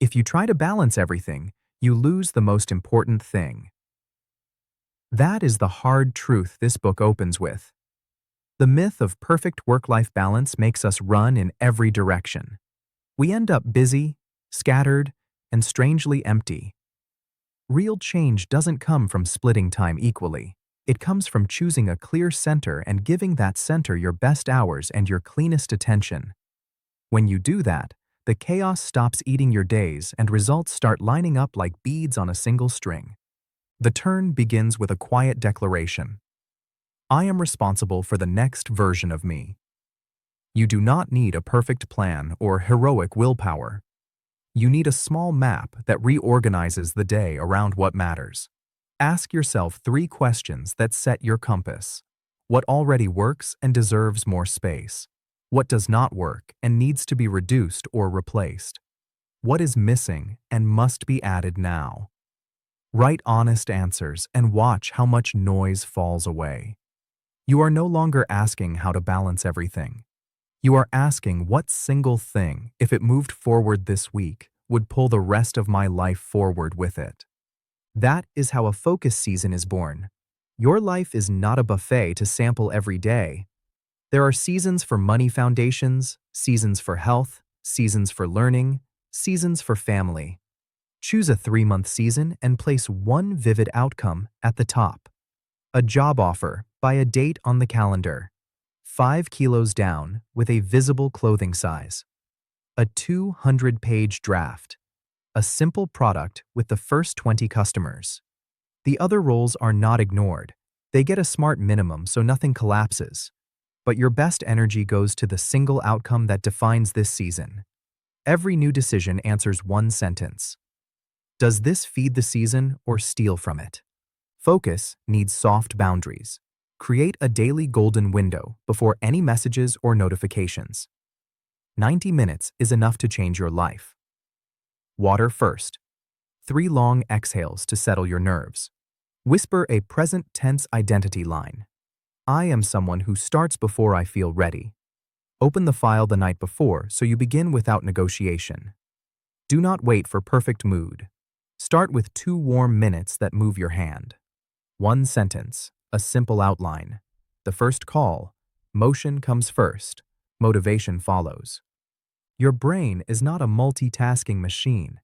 If you try to balance everything, you lose the most important thing. That is the hard truth this book opens with. The myth of perfect work-life balance makes us run in every direction. We end up busy, scattered, and strangely empty. Real change doesn't come from splitting time equally. It comes from choosing a clear center and giving that center your best hours and your cleanest attention. When you do that, the chaos stops eating your days and results start lining up like beads on a single string. The turn begins with a quiet declaration. I am responsible for the next version of me. You do not need a perfect plan or heroic willpower. You need a small map that reorganizes the day around what matters. Ask yourself 3 questions that set your compass. What already works and deserves more space? What does not work and needs to be reduced or replaced? What is missing and must be added now? Write honest answers and watch how much noise falls away. You are no longer asking how to balance everything. You are asking what single thing, if it moved forward this week, would pull the rest of my life forward with it. That is how a focus season is born. Your life is not a buffet to sample every day. There are seasons for money foundations, seasons for health, seasons for learning, seasons for family. Choose a 3-month season and place one vivid outcome at the top. A job offer by a date on the calendar. 5 kilos down with a visible clothing size. A 200-page draft. A simple product with the first 20 customers. The other roles are not ignored. They get a smart minimum so nothing collapses. But your best energy goes to the single outcome that defines this season. Every new decision answers one sentence. Does this feed the season or steal from it? Focus needs soft boundaries. Create a daily golden window before any messages or notifications. 90 minutes is enough to change your life. Water first. 3 long exhales to settle your nerves. Whisper a present tense identity line. I am someone who starts before I feel ready. Open the file the night before so you begin without negotiation. Do not wait for perfect mood. Start with 2 warm minutes that move your hand. 1 sentence, a simple outline. The first call, motion comes first, motivation follows. Your brain is not a multitasking machine.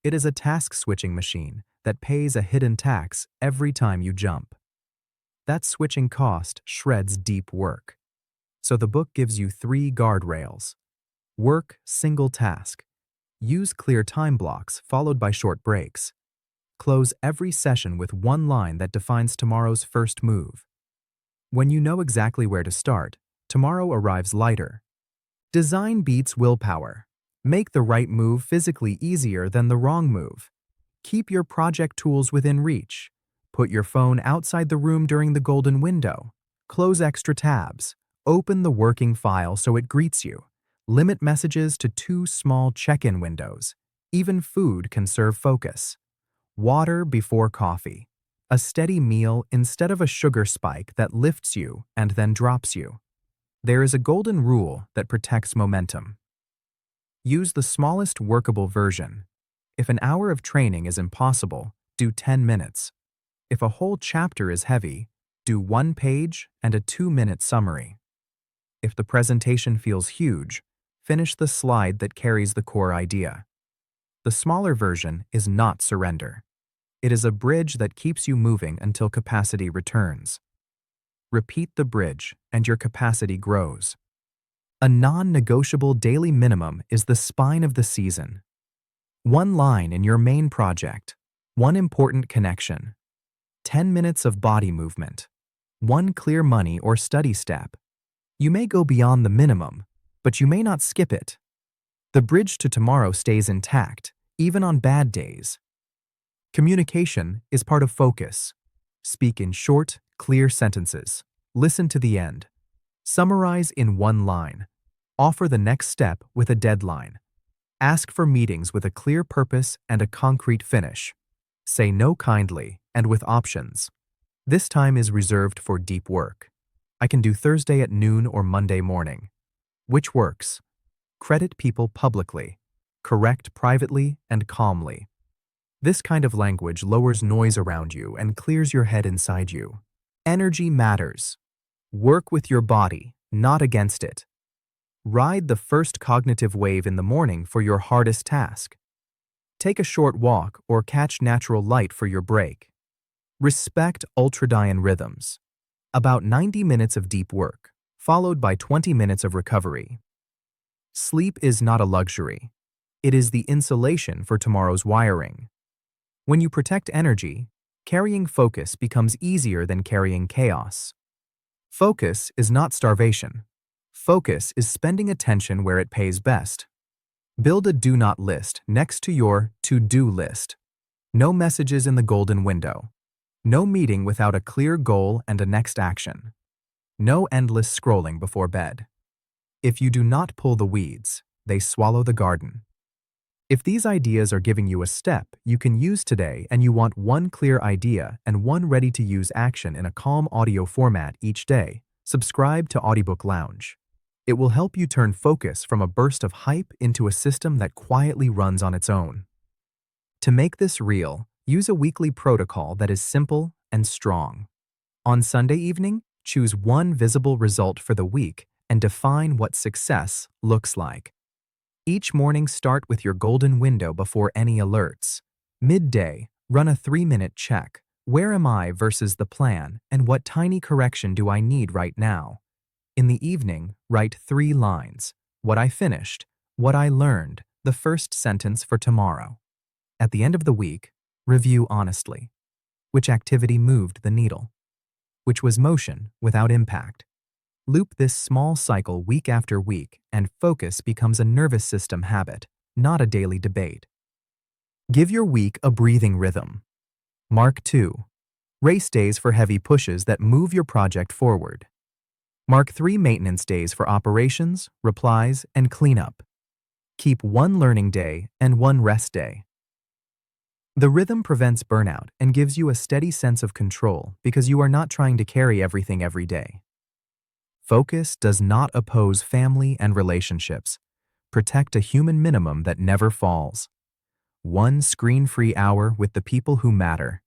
It is a task-switching machine that pays a hidden tax every time you jump. That switching cost shreds deep work. So the book gives you 3 guardrails. Work single task. Use clear time blocks followed by short breaks. Close every session with 1 line that defines tomorrow's first move. When you know exactly where to start, tomorrow arrives lighter. Design beats willpower. Make the right move physically easier than the wrong move. Keep your project tools within reach. Put your phone outside the room during the golden window. Close extra tabs. Open the working file so it greets you. Limit messages to 2 small check-in windows. Even food can serve focus. Water before coffee. A steady meal instead of a sugar spike that lifts you and then drops you. There is a golden rule that protects momentum. Use the smallest workable version. If an hour of training is impossible, do 10 minutes. If a whole chapter is heavy, do 1 page and a 2-minute summary. If the presentation feels huge, finish the slide that carries the core idea. The smaller version is not surrender. It is a bridge that keeps you moving until capacity returns. Repeat the bridge and your capacity grows. A non-negotiable daily minimum is the spine of the season. 1 line in your main project, 1 important connection, 10 minutes of body movement, 1 clear money or study step. You may go beyond the minimum, but you may not skip it. The bridge to tomorrow stays intact, even on bad days. Communication is part of focus. Speak in short, clear sentences. Listen to the end. Summarize in 1 line. Offer the next step with a deadline. Ask for meetings with a clear purpose and a concrete finish. Say no kindly and with options. This time is reserved for deep work. I can do Thursday at noon or Monday morning. Which works? Credit people publicly. Correct privately and calmly. This kind of language lowers noise around you and clears your head inside you. Energy matters. Work with your body, not against it. Ride the first cognitive wave in the morning for your hardest task. Take a short walk or catch natural light for your break. Respect ultradian rhythms. About 90 minutes of deep work, followed by 20 minutes of recovery. Sleep is not a luxury. It is the insulation for tomorrow's wiring. When you protect energy, carrying focus becomes easier than carrying chaos. Focus is not starvation. Focus is spending attention where it pays best. Build a do not list next to your to-do list. No messages in the golden window. No meeting without a clear goal and a next action. No endless scrolling before bed. If you do not pull the weeds, they swallow the garden. If these ideas are giving you a step you can use today and you want one clear idea and one ready-to-use action in a calm audio format each day, subscribe to Audiobook Lounge. It will help you turn focus from a burst of hype into a system that quietly runs on its own. To make this real, use a weekly protocol that is simple and strong. On Sunday evening, choose one visible result for the week and define what success looks like. Each morning, start with your golden window before any alerts. Midday, run a 3-minute check. Where am I versus the plan, and what tiny correction do I need right now? In the evening, write 3 lines. What I finished, what I learned, the first sentence for tomorrow. At the end of the week, review honestly. Which activity moved the needle? Which was motion without impact? Loop this small cycle week after week, and focus becomes a nervous system habit, not a daily debate. Give your week a breathing rhythm. Mark 2. Race days for heavy pushes that move your project forward. Mark 3 maintenance days for operations, replies, and cleanup. Keep 1 learning day and 1 rest day. The rhythm prevents burnout and gives you a steady sense of control because you are not trying to carry everything every day. Focus does not oppose family and relationships. Protect a human minimum that never falls. 1 screen-free hour with the people who matter.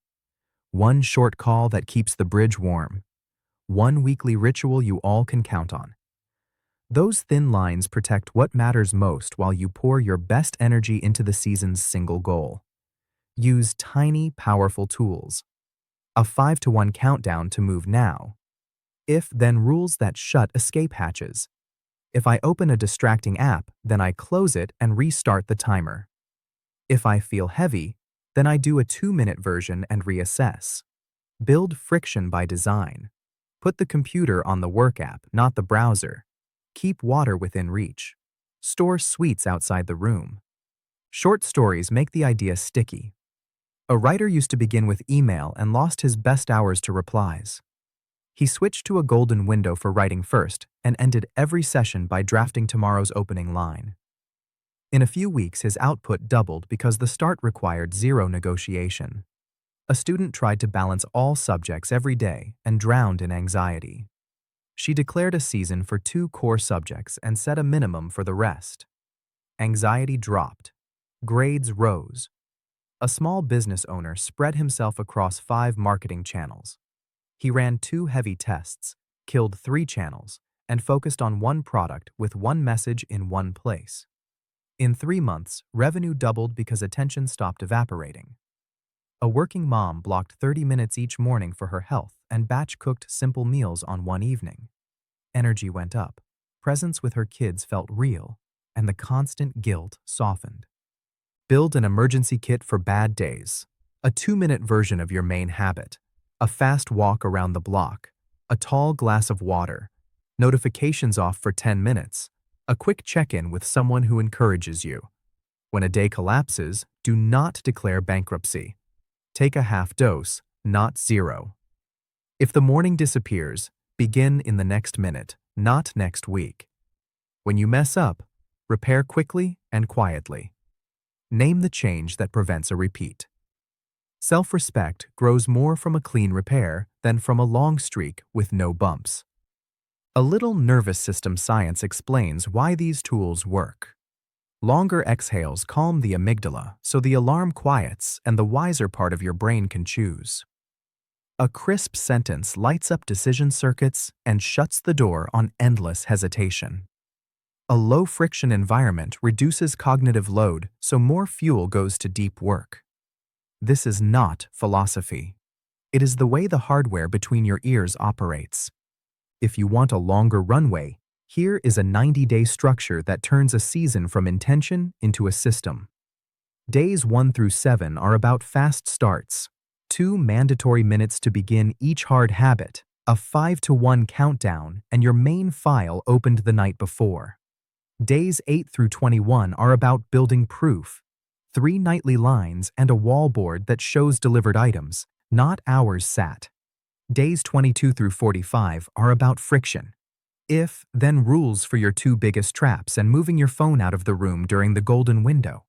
1 short call that keeps the bridge warm. 1 weekly ritual you all can count on. Those thin lines protect what matters most while you pour your best energy into the season's single goal. Use tiny, powerful tools. A 5-to-1 countdown to move now. If-then rules that shut escape hatches. If I open a distracting app, then I close it and restart the timer. If I feel heavy, then I do a 2-minute version and reassess. Build friction by design. Put the computer on the work app, not the browser. Keep water within reach. Store sweets outside the room. Short stories make the idea sticky. A writer used to begin with email and lost his best hours to replies. He switched to a golden window for writing first and ended every session by drafting tomorrow's opening line. In a few weeks, his output doubled because the start required 0 negotiation. A student tried to balance all subjects every day and drowned in anxiety. She declared a season for 2 core subjects and set a minimum for the rest. Anxiety dropped. Grades rose. A small business owner spread himself across 5 marketing channels. He ran 2 heavy tests, killed 3 channels, and focused on 1 product with 1 message in 1 place. In 3 months, revenue doubled because attention stopped evaporating. A working mom blocked 30 minutes each morning for her health and batch-cooked simple meals on 1 evening. Energy went up, presence with her kids felt real, and the constant guilt softened. Build an emergency kit for bad days, a 2-minute version of your main habit. A fast walk around the block, a tall glass of water, notifications off for 10 minutes, a quick check-in with someone who encourages you. When a day collapses, do not declare bankruptcy. Take a half dose, not 0. If the morning disappears, begin in the next minute, not next week. When you mess up, repair quickly and quietly. Name the change that prevents a repeat. Self-respect grows more from a clean repair than from a long streak with no bumps. A little nervous system science explains why these tools work. Longer exhales calm the amygdala so the alarm quiets and the wiser part of your brain can choose. A crisp sentence lights up decision circuits and shuts the door on endless hesitation. A low-friction environment reduces cognitive load so more fuel goes to deep work. This is not philosophy. It is the way the hardware between your ears operates. If you want a longer runway, here is a 90-day structure that turns a season from intention into a system. Days 1 through 7 are about fast starts, 2 mandatory minutes to begin each hard habit, a 5-to-1 countdown, and your main file opened the night before. Days 8 through 21 are about building proof, 3 nightly lines and a wallboard that shows delivered items, not hours sat. Days 22 through 45 are about friction. If, then rules for your 2 biggest traps and moving your phone out of the room during the golden window.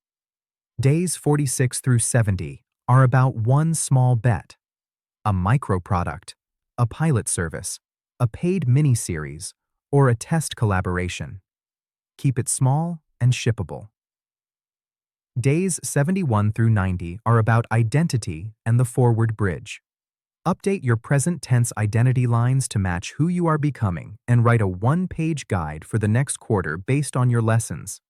Days 46 through 70 are about 1 small bet, a micro product, a pilot service, a paid mini-series, or a test collaboration. Keep it small and shippable. Days 71 through 90 are about identity and the forward bridge. Update your present tense identity lines to match who you are becoming and write a 1-page guide for the next quarter based on your lessons.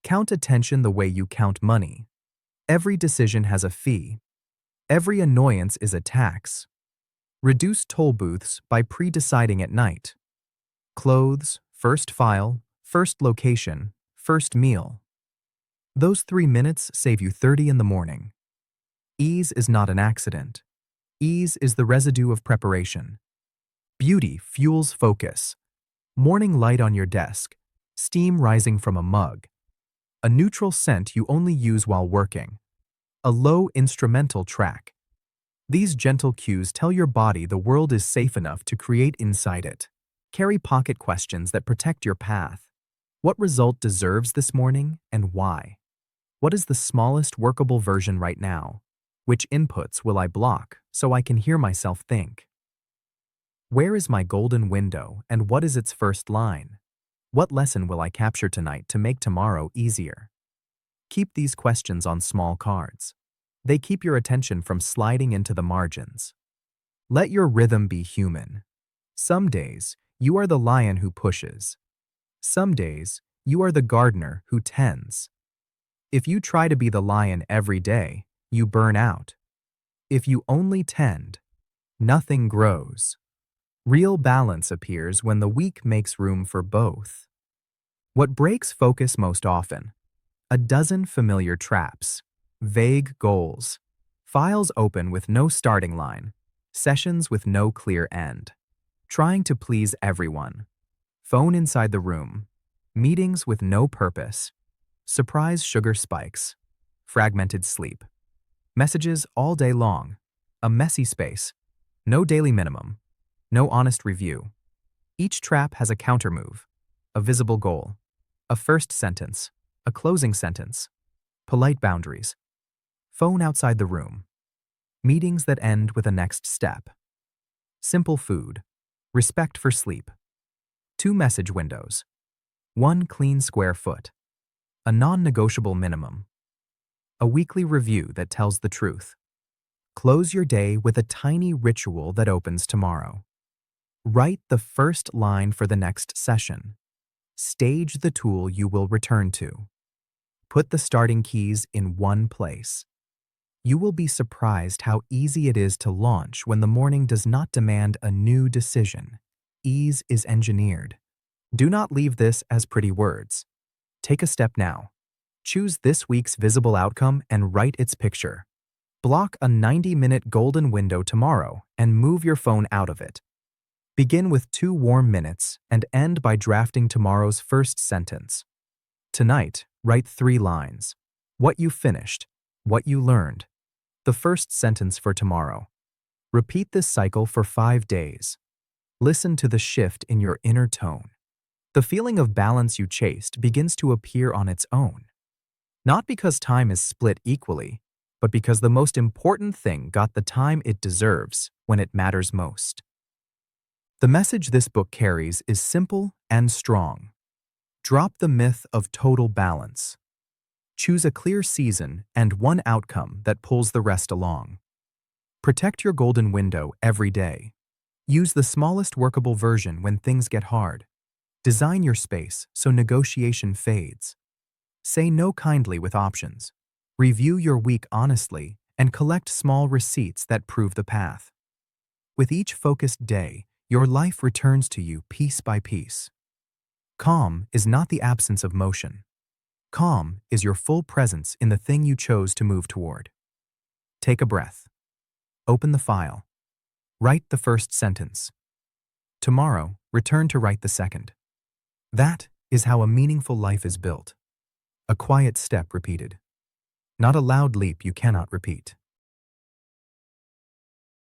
Count attention the way you count money. Every decision has a fee. Every annoyance is a tax. Reduce toll booths by pre-deciding at night. Clothes, first file, first location, first meal. Those 3 minutes save you 30 in the morning. Ease is not an accident. Ease is the residue of preparation. Beauty fuels focus. Morning light on your desk. Steam rising from a mug. A neutral scent you only use while working. A low instrumental track. These gentle cues tell your body the world is safe enough to create inside it. Carry pocket questions that protect your path. What result deserves this morning and why? What is the smallest workable version right now? Which inputs will I block so I can hear myself think? Where is my golden window and what is its first line? What lesson will I capture tonight to make tomorrow easier? Keep these questions on small cards. They keep your attention from sliding into the margins. Let your rhythm be human. Some days, you are the lion who pushes. Some days, you are the gardener who tends. If you try to be the lion every day, you burn out. If you only tend, nothing grows. Real balance appears when the week makes room for both. What breaks focus most often? A dozen familiar traps, vague goals, files open with no starting line, sessions with no clear end, trying to please everyone, phone inside the room, meetings with no purpose, surprise sugar spikes, fragmented sleep, messages all day long, a messy space, no daily minimum, no honest review. Each trap has a countermove, a visible goal, a first sentence, a closing sentence, polite boundaries, phone outside the room, meetings that end with a next step, simple food, respect for sleep, 2 message windows, 1 clean square foot, a non-negotiable minimum, a weekly review that tells the truth. Close your day with a tiny ritual that opens tomorrow. Write the first line for the next session. Stage the tool you will return to. Put the starting keys in one place. You will be surprised how easy it is to launch when the morning does not demand a new decision. Ease is engineered. Do not leave this as pretty words. Take a step now. Choose this week's visible outcome and write its picture. Block a 90-minute golden window tomorrow and move your phone out of it. Begin with 2 warm minutes and end by drafting tomorrow's first sentence. Tonight, write 3 lines. What you finished, what you learned. The first sentence for tomorrow. Repeat this cycle for 5 days. Listen to the shift in your inner tone. The feeling of balance you chased begins to appear on its own. Not because time is split equally, but because the most important thing got the time it deserves when it matters most. The message this book carries is simple and strong. Drop the myth of total balance. Choose a clear season and one outcome that pulls the rest along. Protect your golden window every day. Use the smallest workable version when things get hard. Design your space so negotiation fades. Say no kindly with options. Review your week honestly and collect small receipts that prove the path. With each focused day, your life returns to you piece by piece. Calm is not the absence of motion. Calm is your full presence in the thing you chose to move toward. Take a breath. Open the file. Write the first sentence. Tomorrow, return to write the second. That is how a meaningful life is built. A quiet step repeated. Not a loud leap you cannot repeat.